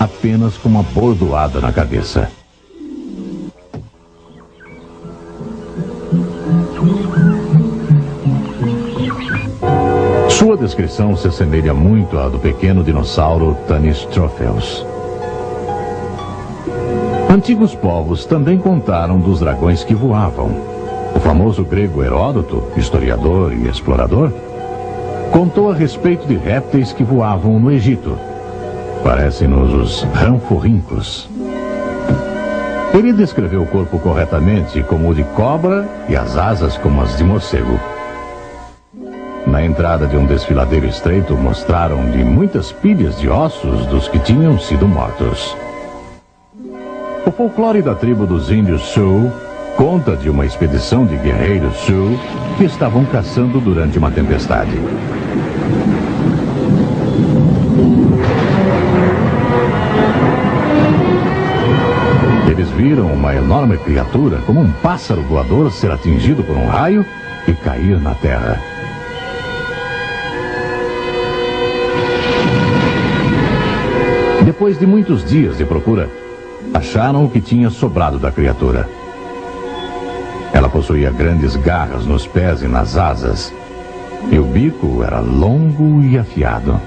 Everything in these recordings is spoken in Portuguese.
apenas com uma bordoada na cabeça. Sua descrição se assemelha muito à do pequeno dinossauro Tanystropheus. Antigos povos também contaram dos dragões que voavam. O famoso grego Heródoto, historiador e explorador, contou a respeito de répteis que voavam no Egito. Parecem-nos os ranforrincos. Ele descreveu o corpo corretamente como o de cobra e as asas como as de morcego. Na entrada de um desfiladeiro estreito mostraram-lhe muitas pilhas de ossos dos que tinham sido mortos. O folclore da tribo dos índios Sioux conta de uma expedição de guerreiros Sioux que estavam caçando durante uma tempestade. Eles viram uma enorme criatura, como um pássaro voador, ser atingido por um raio e cair na terra. Depois de muitos dias de procura, acharam o que tinha sobrado da criatura. Ela possuía grandes garras nos pés e nas asas, e o bico era longo e afiado.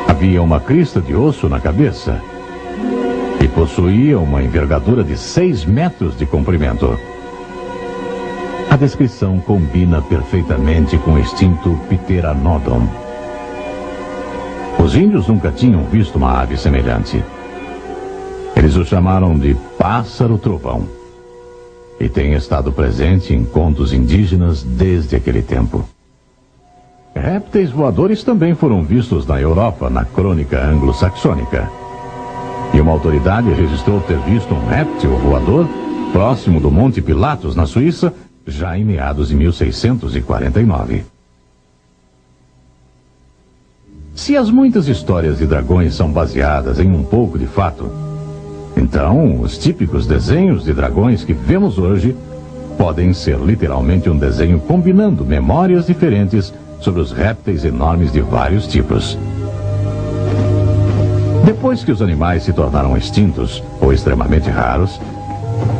Havia uma crista de osso na cabeça e possuía uma envergadura de 6 metros de comprimento. A descrição combina perfeitamente com o extinto Pteranodon. Os índios nunca tinham visto uma ave semelhante. Eles o chamaram de pássaro-trovão e tem estado presente em contos indígenas desde aquele tempo. Répteis voadores também foram vistos na Europa na crônica anglo-saxônica. E uma autoridade registrou ter visto um réptil voador próximo do Monte Pilatos, na Suíça, já em meados de 1649. Se as muitas histórias de dragões são baseadas em um pouco de fato, então os típicos desenhos de dragões que vemos hoje podem ser literalmente um desenho combinando memórias diferentes sobre os répteis enormes de vários tipos. Depois que os animais se tornaram extintos ou extremamente raros,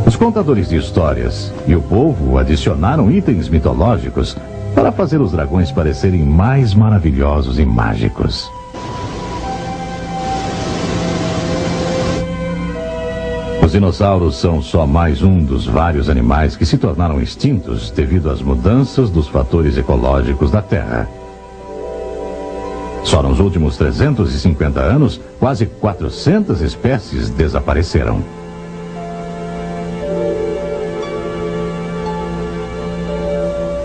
os contadores de histórias e o povo adicionaram itens mitológicos para fazer os dragões parecerem mais maravilhosos e mágicos. Os dinossauros são só mais um dos vários animais que se tornaram extintos devido às mudanças dos fatores ecológicos da Terra. Só nos últimos 350 anos, quase 400 espécies desapareceram.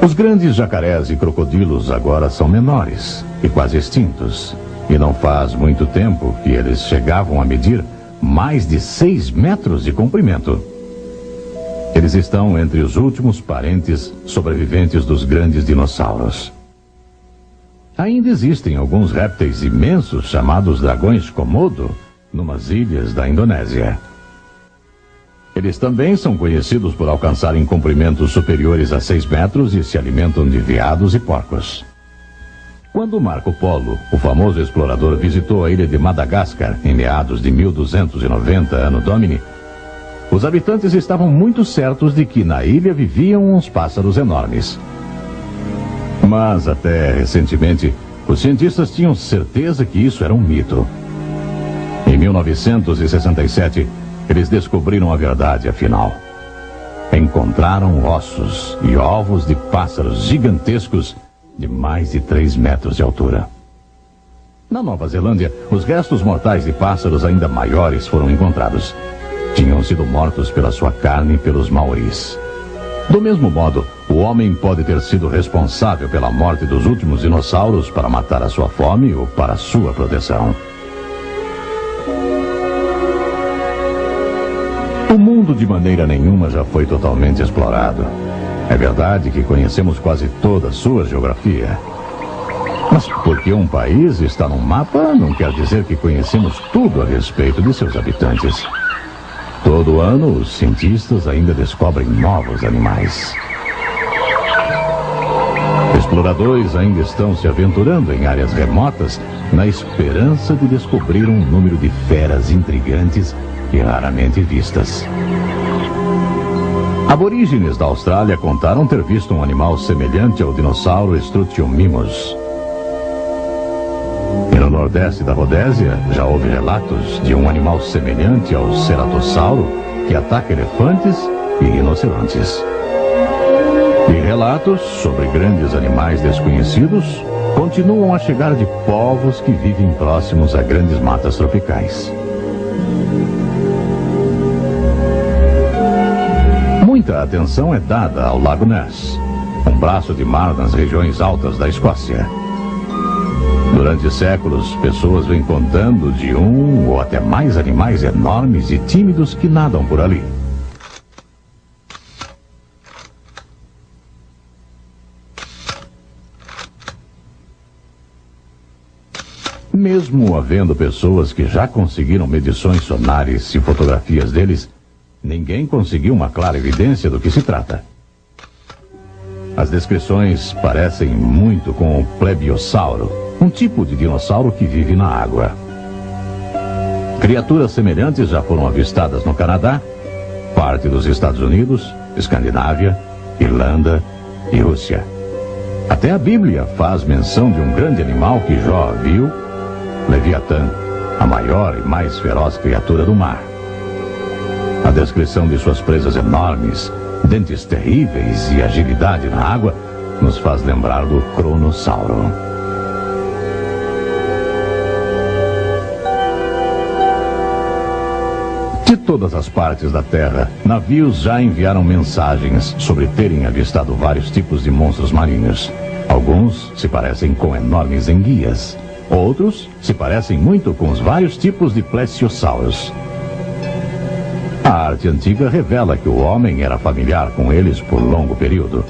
Os grandes jacarés e crocodilos agora são menores e quase extintos. E não faz muito tempo que eles chegavam a medir mais de 6 metros de comprimento. Eles estão entre os últimos parentes sobreviventes dos grandes dinossauros. Ainda existem alguns répteis imensos chamados dragões Komodo, numas ilhas da Indonésia. Eles também são conhecidos por alcançarem comprimentos superiores a 6 metros e se alimentam de veados e porcos. Quando Marco Polo, o famoso explorador, visitou a ilha de Madagascar em meados de 1290 Anno Domini, os habitantes estavam muito certos de que na ilha viviam uns pássaros enormes. Mas até recentemente, os cientistas tinham certeza que isso era um mito. Em 1967, eles descobriram a verdade afinal. Encontraram ossos e ovos de pássaros gigantescos de mais de 3 metros de altura. Na Nova Zelândia, os restos mortais de pássaros ainda maiores foram encontrados. Tinham sido mortos pela sua carne pelos maoris. Do mesmo modo, o homem pode ter sido responsável pela morte dos últimos dinossauros para matar a sua fome ou para a sua proteção. O mundo de maneira nenhuma já foi totalmente explorado. É verdade que conhecemos quase toda a sua geografia. Mas porque um país está no mapa, não quer dizer que conhecemos tudo a respeito de seus habitantes. Todo ano, os cientistas ainda descobrem novos animais. exploradores ainda estão se aventurando em áreas remotas na esperança de descobrir um número de feras intrigantes e raramente vistas. Aborígenes da Austrália contaram ter visto um animal semelhante ao dinossauro Struthiomimus. E no nordeste da Rodésia já houve relatos de um animal semelhante ao ceratossauro que ataca elefantes e rinocerontes. E relatos sobre grandes animais desconhecidos continuam a chegar de povos que vivem próximos a grandes matas tropicais. Muita atenção é dada ao Lago Ness, um braço de mar nas regiões altas da Escócia. Durante séculos, pessoas vêm contando de um ou até mais animais enormes e tímidos que nadam por ali. Mesmo havendo pessoas que já conseguiram medições sonares e fotografias deles, ninguém conseguiu uma clara evidência do que se trata. As descrições parecem muito com o plebiossauro, um tipo de dinossauro que vive na água. Criaturas semelhantes já foram avistadas no Canadá, parte dos Estados Unidos, Escandinávia, Irlanda e Rússia. Até a Bíblia faz menção de um grande animal que Jó viu, Leviatã, a maior e mais feroz criatura do mar. A descrição de suas presas enormes, dentes terríveis e agilidade na água nos faz lembrar do Cronossauro. De todas as partes da Terra, navios já enviaram mensagens sobre terem avistado vários tipos de monstros marinhos. Alguns se parecem com enormes enguias. Outros se parecem muito com os vários tipos de plesiosauros. A arte antiga revela que o homem era familiar com eles por longo período.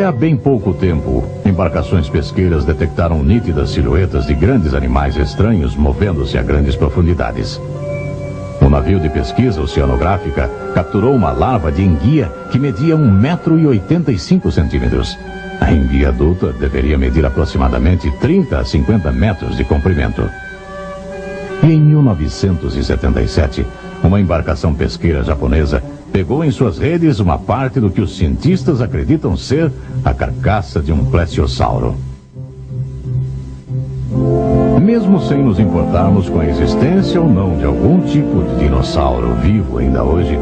Há bem pouco tempo, embarcações pesqueiras detectaram nítidas silhuetas de grandes animais estranhos movendo-se a grandes profundidades. Um navio de pesquisa oceanográfica capturou uma larva de enguia que media 1,85 m. A enguia adulta deveria medir aproximadamente 30 a 50 metros de comprimento. E em 1977, uma embarcação pesqueira japonesa pegou em suas redes uma parte do que os cientistas acreditam ser a carcaça de um plesiosauro. Mesmo sem nos importarmos com a existência ou não de algum tipo de dinossauro vivo ainda hoje,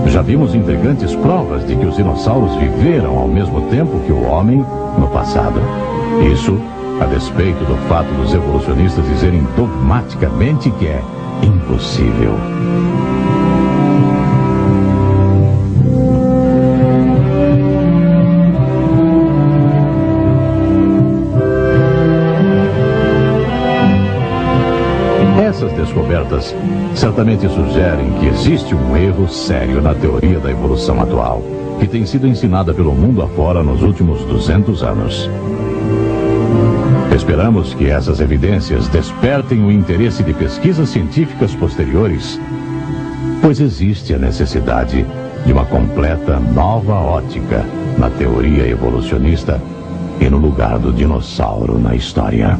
já vimos intrigantes provas de que os dinossauros viveram ao mesmo tempo que o homem no passado. Isso a despeito do fato dos evolucionistas dizerem dogmaticamente que é impossível. Essas descobertas certamente sugerem que existe um erro sério na teoria da evolução atual, que tem sido ensinada pelo mundo afora nos últimos 200 anos. Esperamos que essas evidências despertem o interesse de pesquisas científicas posteriores, pois existe a necessidade de uma completa nova ótica na teoria evolucionista e no lugar do dinossauro na história.